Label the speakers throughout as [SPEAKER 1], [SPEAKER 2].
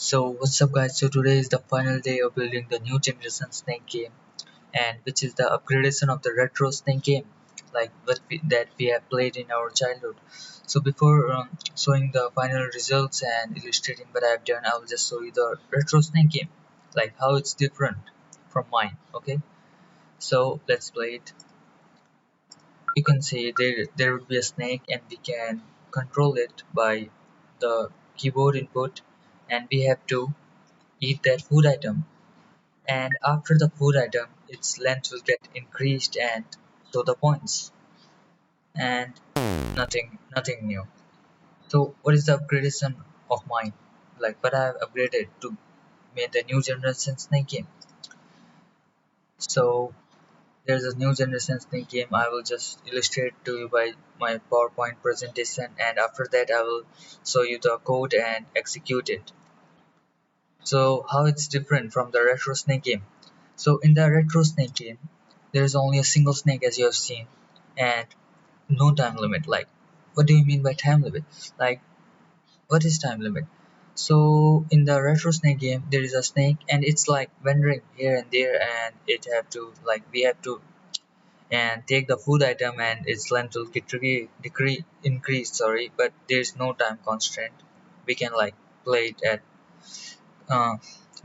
[SPEAKER 1] So what's up guys, so today is the final day of building the new generation Snake game, and which is the upgradation of the retro Snake game like that we have played in our childhood. So before showing the final results and illustrating what I have done, I will just show you the retro Snake game, like how it's different from mine. Okay, so let's play it. You can see there would be a snake and we can control it by the keyboard input, and we have to eat that food item, and after the food item its length will get increased and so the points, and nothing new. So what is the upgradation of mine, like what I have upgraded to make the new generation snake game? So there's a new generation snake game. I will just illustrate to you by my PowerPoint presentation, and after that I will show you the code and execute it. So how it's different from the retro snake game? So in the retro snake game, there is only a single snake as you have seen, and no time limit. Like, what do you mean by time limit? Like, what is time limit? So in the retro snake game, there is a snake and it's like wandering here and there, and it have to like we have to and take the food item, and its length will decrease increase. Sorry, but there is no time constraint. We can like play it at uh,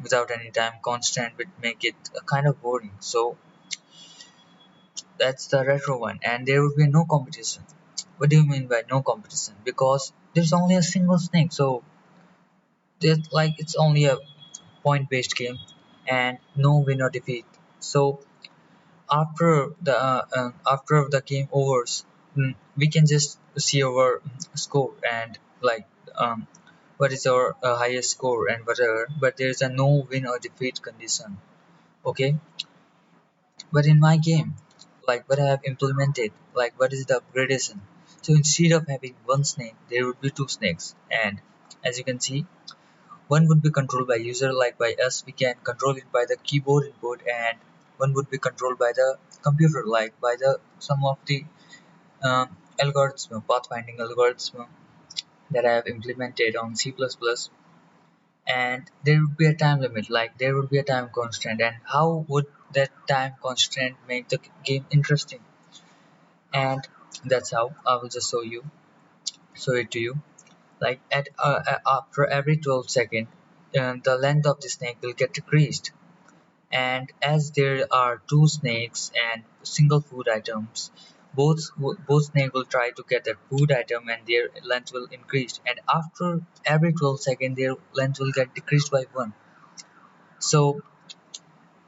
[SPEAKER 1] without any time constant, would make it kind of boring. So that's the retro one, and there would be no competition. What do you mean by no competition? Because there's only a single snake, so there's like it's only a point-based game, and no win or defeat. So after the game overs, we can just see our score and like um, what is our highest score and whatever. But there is a no win or defeat condition. Okay, but in my game, like what I have implemented, like what is the upgradation? So instead of having one snake, there would be two snakes, and as you can see, one would be controlled by user, like by us, we can control it by the keyboard input, and one would be controlled by the computer, like by the some of the algorithm, pathfinding algorithm that I have implemented on C++, and there would be a time limit, like there would be a time constraint. And how would that time constraint make the game interesting? And that's how I will just show it to you. Like after every 12 seconds, the length of the snake will get decreased, and as there are two snakes and single food items, both snake will try to get that food item, and their length will increase, and after every 12 seconds their length will get decreased by one. So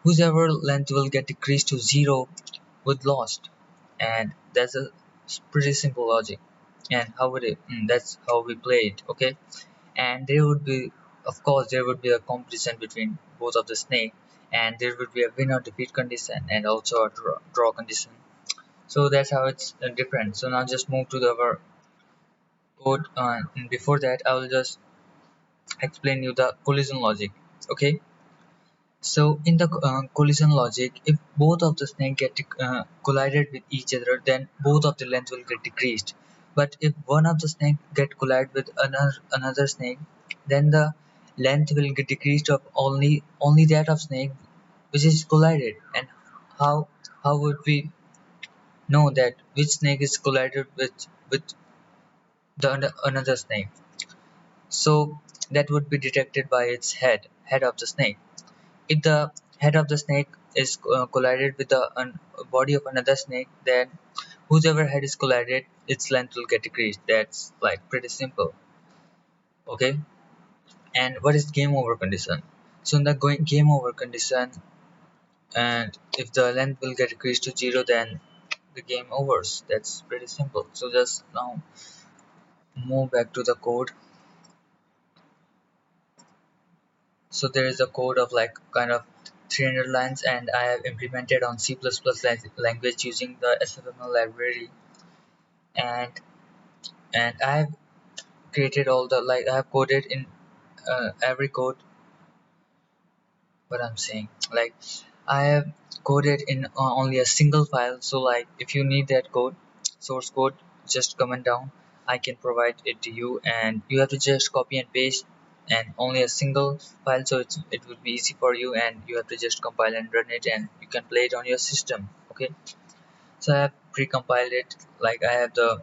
[SPEAKER 1] whoever length will get decreased to zero would lost, and that's a pretty simple logic. And how would it? That's how we play it. Okay, and there would be, of course, there would be a competition between both of the snake, and there would be a win or defeat condition and also a draw condition. So that's how it's different. So now just move to our code, and before that I will just explain you the collision logic. Okay, so in the collision logic, if both of the snake get collided with each other, then both of the length will get decreased. But if one of the snake get collide with another snake, then the length will get decreased of only that of snake which is collided. And how how would we know that which snake is collided with the another snake? So that would be detected by its head of the snake. If the head of the snake is collided with the body of another snake, then whoever head is collided, its length will get decreased. That's like pretty simple. Okay. And what is game over condition? So in the game over condition, and if the length will get decreased to zero, then the game overs. That's pretty simple. So just now move back to the code. So there is a code of like kind of 300 lines, and I have implemented on C++ language using the SFML library, and I have created all the, like I have coded in every code. What I'm saying, like I have coded in only a single file. So like if you need that code, source code, just comment down, I can provide it to you, and you have to just copy and paste and only a single file, so it would be easy for you, and you have to just compile and run it, and you can play it on your system. Okay, so I have pre-compiled it. Like I have the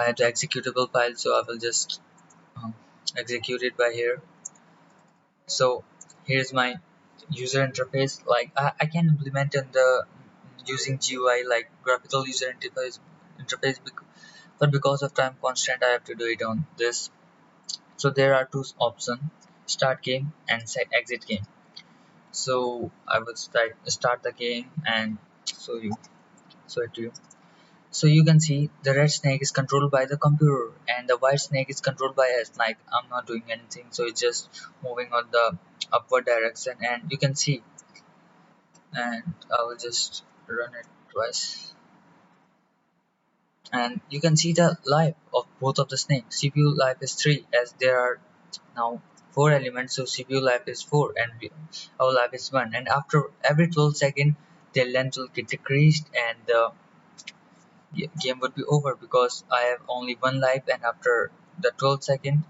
[SPEAKER 1] executable file, so I will just um, execute it by here. So here's my user interface. Like I can implement in the using GUI, like graphical user interface, but because of time constraint I have to do it on this. So there are two options: start game and set exit game. So I will start the game and show it to you. So you can see the red snake is controlled by the computer and the white snake is controlled by us. Like I'm not doing anything, so it's just moving on the upward direction, and you can see. And I will just run it twice, and you can see the life of both of the snakes. CPU life is 3, as there are now 4 elements, so CPU life is 4 and our life is 1. And after every 12 seconds, their length will get decreased and the game would be over, because I have only one life, and after the 12 second,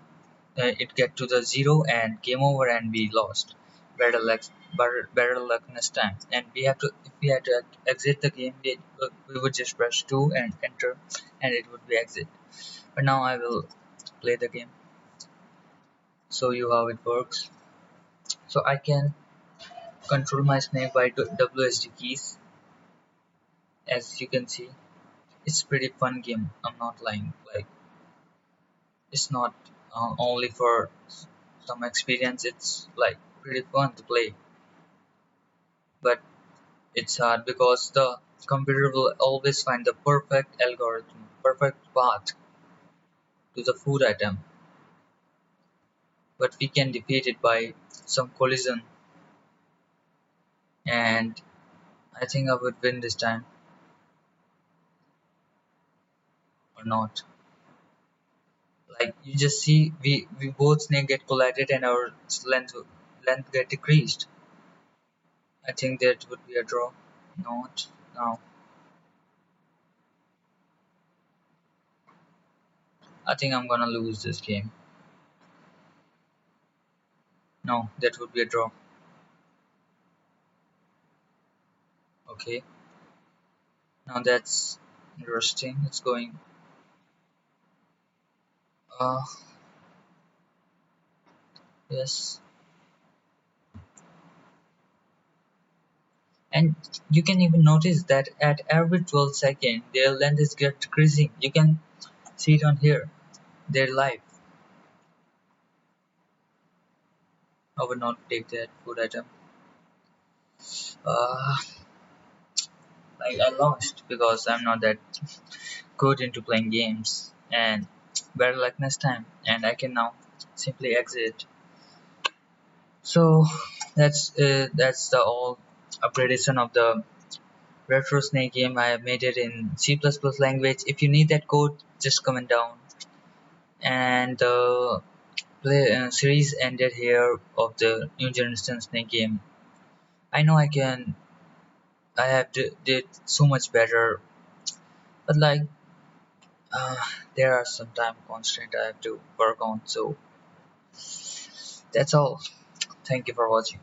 [SPEAKER 1] it get to the 0 and game over and we lost. Better luck next time. And we have to, if we had to exit the game, we would just press 2 and enter, and it would be exit. But now I will play the game, show you how it works. So I can control my snake by WSD keys, as you can see. It's pretty fun game, I'm not lying. Like it's not only for some experience, it's like pretty fun to play. But it's hard because the computer will always find the perfect algorithm, perfect path to the food item, but we can defeat it by some collision, and I think I would win this time, or not. Like you just see, we both snake get collided and our length get decreased. I think that would be a draw. Not now. I think I'm gonna lose this game. No, that would be a draw. Okay. Now that's interesting. It's going. Uh, yes. And you can even notice that at every 12 seconds, their length is get decreasing. You can see it on here. Their life. I would not take that food item. Uh, like I lost because I'm not that good into playing games. And better luck next time. And I can now simply exit. So that's the all upgradation of the Retro Snake game. I have made it in C++ language. If you need that code, just comment down. And the series ended here of the New Generation Snake game. I know I have did so much better, but like uh, there are some time constraint I have to work on. So that's all. Thank you for watching.